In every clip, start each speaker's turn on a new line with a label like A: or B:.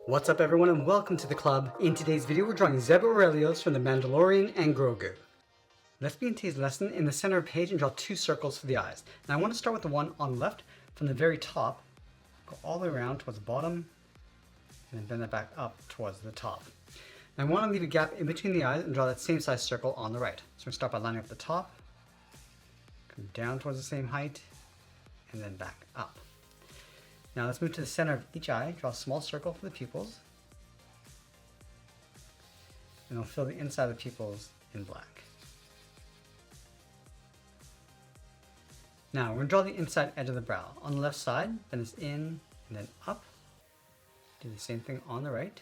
A: What's up everyone and welcome to the club. In today's video we're drawing Orrelios from the Mandalorian and Grogu. Let's begin today's lesson. In the center of the page and draw two circles for the eyes. Now I want to start with the one on the left from the very top, go all the way around towards the bottom, and then bend that back up towards the top. Now I want to leave a gap in between the eyes and draw that same size circle on the right. So we start by lining up the top, come down towards the same height, and then back up. Now let's move to the center of each eye, draw a small circle for the pupils, and we'll fill the inside of the pupils in black. Now we're going to draw the inside edge of the brow. On the left side, bend this in and then up. Do the same thing on the right.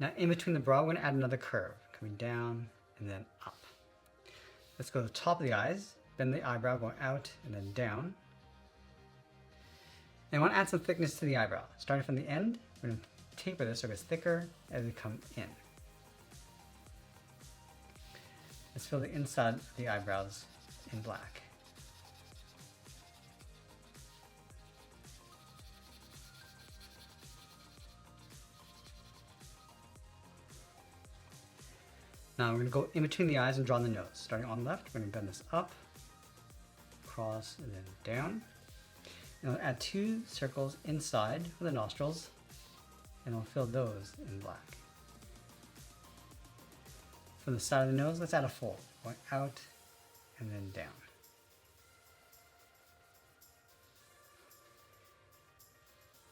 A: Now in between the brow, we're going to add another curve, coming down and then up. Let's go to the top of the eyes, bend the eyebrow going out and then down. And I want to add some thickness to the eyebrow. Starting from the end, we're going to taper this so it gets thicker as we come in. Let's fill the inside of the eyebrows in black. Now we're going to go in between the eyes and draw the nose. Starting on the left, we're going to bend this up, across, and then down. And we'll add two circles inside for the nostrils, and we'll fill those in black. From the side of the nose, let's add a fold, going out and then down.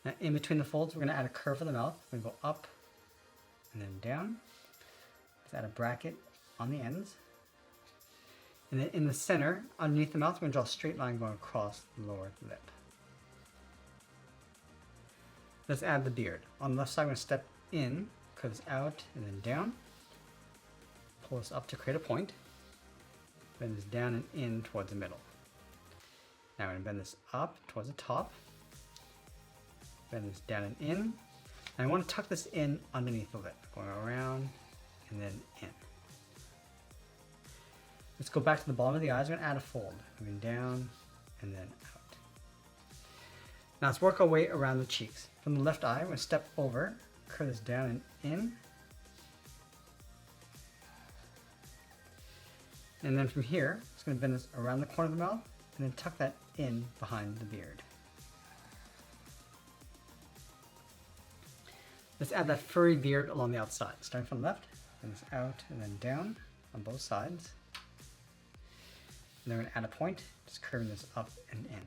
A: Now in between the folds, we're going to add a curve for the mouth. We're going to go up and then down. Let's add a bracket on the ends. And then in the center, underneath the mouth, we're going to draw a straight line going across the lower lip. Let's add the beard. On the left side, we're going to step in, curve this out and then down. Pull this up to create a point. Bend this down and in towards the middle. Now we're going to bend this up towards the top. Bend this down and in. And I want to tuck this in underneath the lip, going around and then in. Let's go back to the bottom of the eyes. We're going to add a fold, coming down and then out. Now let's work our way around the cheeks. From the left eye, we're going to step over, curve this down and in. And then from here, it's going to bend this around the corner of the mouth and then tuck that in behind the beard. Let's add that furry beard along the outside. Starting from the left, bend this out and then down on both sides. And then we're going to add a point, just curving this up and in.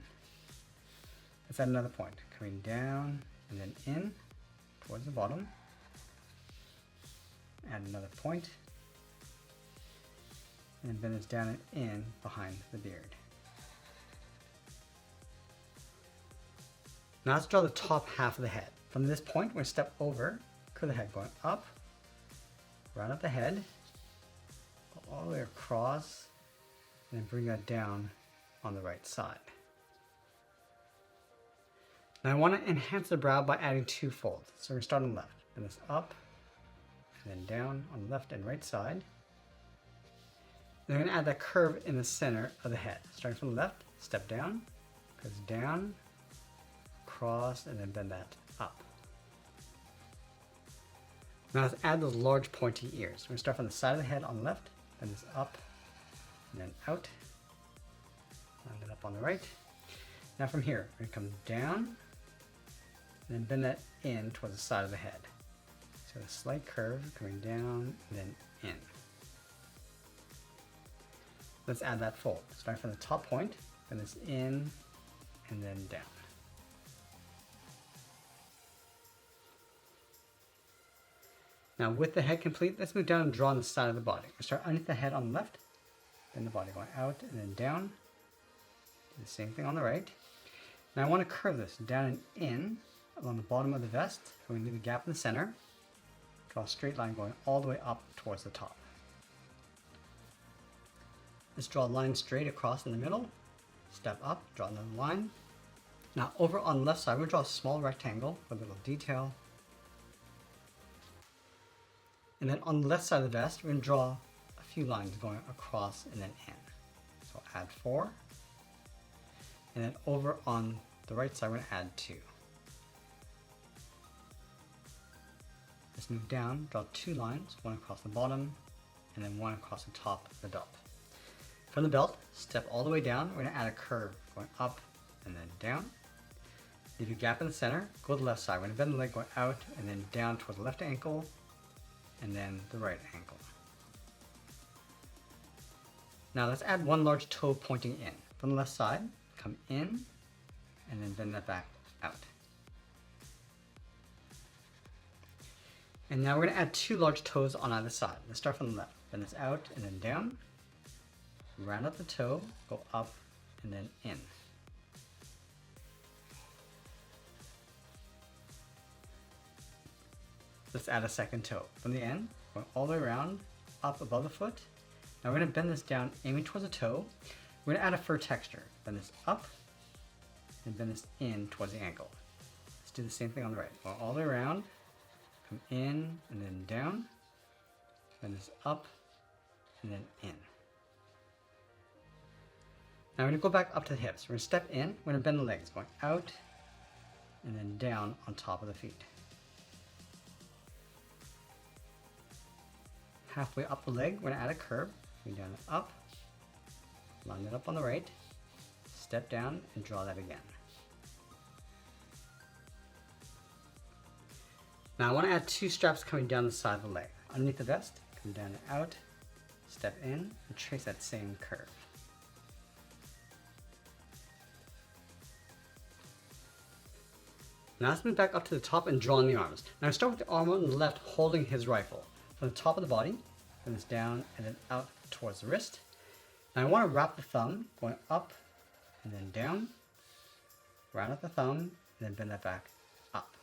A: Let's add another point, coming down and then in towards the bottom. Add another point, and bend this down and in behind the beard. Now let's draw the top half of the head. From this point, we're going to step over, curve the head going up, round up the head, go all the way across, and then bring that down on the right side. Now I want to enhance the brow by adding two folds. So we're going to start on the left, bend this up, and then down on the left and right side. Then we're going to add that curve in the center of the head. Starting from the left, step down, goes down, across, and then bend that up. Now let's add those large pointy ears. We're going to start from the side of the head on the left, bend this up, and then out, round it up on the right. Now from here, we're going to come down, and then bend that in towards the side of the head. So a slight curve coming down and then in. Let's add that fold. Starting from the top point, bend this in and then down. Now with the head complete, let's move down and draw on the side of the body. We'll start underneath the head on the left, bend the body going out and then down. Do the same thing on the right. Now I want to curve this down and in along the bottom of the vest. So we leave a gap in the center. Draw a straight line going all the way up towards the top. Let's draw a line straight across in the middle. Step up, draw another line. Now over on the left side, we'll draw a small rectangle with a little detail. And then on the left side of the vest, we're going to draw a few lines going across and then in. So add 4. And then over on the right side, we're going to add 2. Let's move down, draw 2 lines, one across the bottom, and then one across the top of the belt. From the belt, step all the way down. We're going to add a curve going up and then down. Leave a gap in the center, go to the left side. We're going to bend the leg going out and then down towards the left ankle and then the right ankle. Now let's add one large toe pointing in. From the left side, come in and then bend that back out. And now we're going to add 2 large toes on either side. Let's start from the left. Bend this out and then down. Round up the toe, go up and then in. Let's add a second toe. From the end, going all the way around, up above the foot. Now we're going to bend this down, aiming towards the toe. We're going to add a fur texture. Bend this up and bend this in towards the ankle. Let's do the same thing on the right. Go all the way around, come in and then down. Bend this up and then in. Now we're going to go back up to the hips. We're going to step in, we're going to bend the legs, going out and then down on top of the feet. Halfway up the leg, we're going to add a curve. Going down and up, line it up on the right, step down and draw that again. Now I want to add 2 straps coming down the side of the leg. Underneath the vest, come down and out, step in and trace that same curve. Now let's move back up to the top and draw on the arms. Now start with the arm on the left holding his rifle. From the top of the body, bend this down and then out towards the wrist. Now I want to wrap the thumb going up and then down, round up the thumb and then bend that back up.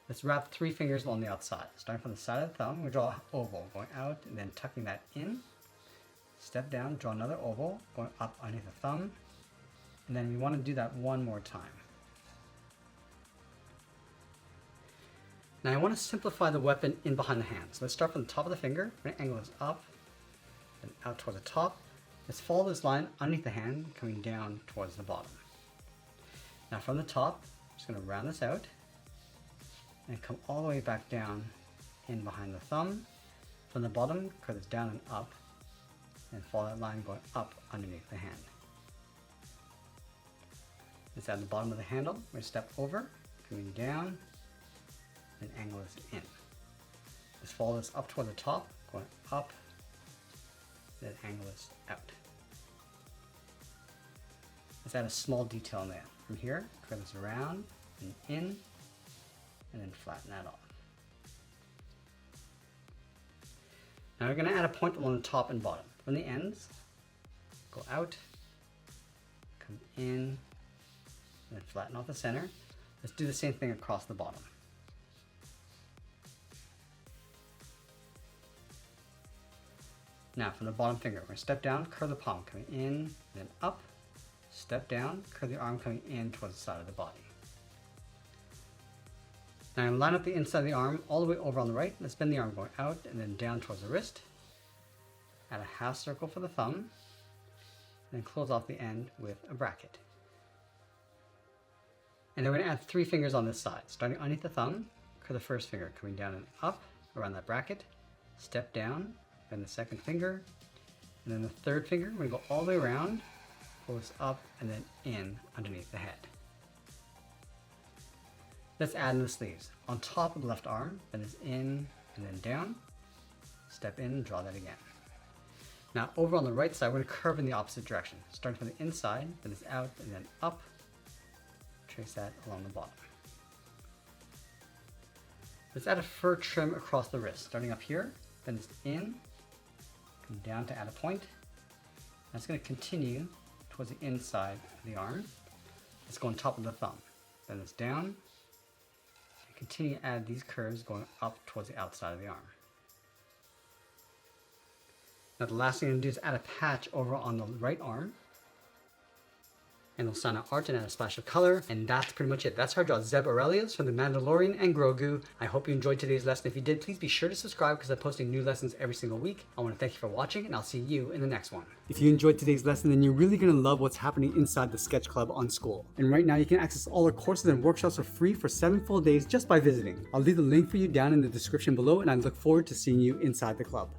A: Let's wrap 3 fingers on the outside. Starting from the side of the thumb, we draw an oval going out and then tucking that in. Step down, draw another oval going up underneath the thumb, and then we want to do that one more time. Now I want to simplify the weapon in behind the hand. So let's start from the top of the finger. We're going to angle this up and out towards the top. Let's follow this line underneath the hand, coming down towards the bottom. Now from the top, I'm just going to round this out and come all the way back down in behind the thumb. From the bottom, curve this down and up and follow that line going up underneath the hand. Let's add the bottom of the handle. We're going to step over, coming down, and angle this in. Let's follow this up toward the top, going up, then angle this out. Let's add a small detail in there. From here, curve this around and in, and then flatten that off. Now we're going to add a point along the top and bottom. From the ends, go out, come in, and then flatten off the center. Let's do the same thing across the bottom. Now from the bottom finger, we're going to step down, curve the palm, coming in, then up, step down, curve the arm coming in towards the side of the body. Now I'm going to line up the inside of the arm all the way over on the right. Let's bend the arm going out and then down towards the wrist. Add a half circle for the thumb, and then close off the end with a bracket. And then we're going to add 3 fingers on this side. Starting underneath the thumb, curve the first finger, coming down and up around that bracket, step down, bend the second finger, and then the third finger, we're going to go all the way around, pull this up, and then in underneath the head. Let's add in the sleeves. On top of the left arm, bend this in and then down, step in and draw that again. Now over on the right side, we're going to curve in the opposite direction. Starting from the inside, bend this out and then up, trace that along the bottom. Let's add a fur trim across the wrist. Starting up here, bend this in, come down to add a point. That's going to continue towards the inside of the arm. Let's go on top of the thumb. Bend this down, and continue to add these curves going up towards the outside of the arm. Now the last thing I'm going to do is add a patch over on the right arm. and they'll sign out art and add a splash of color. And that's pretty much it. That's how I draw Zeb Orrelios from the Mandalorian and Grogu. I hope you enjoyed today's lesson. If you did, please be sure to subscribe because I'm posting new lessons every single week. I want to thank you for watching, and I'll see you in the next one. If you enjoyed today's lesson, then you're really going to love what's happening inside the Sketch Club on Skool. And right now you can access all our courses and workshops for free for 7 full days just by visiting. I'll leave the link for you down in the description below, and I look forward to seeing you inside the club.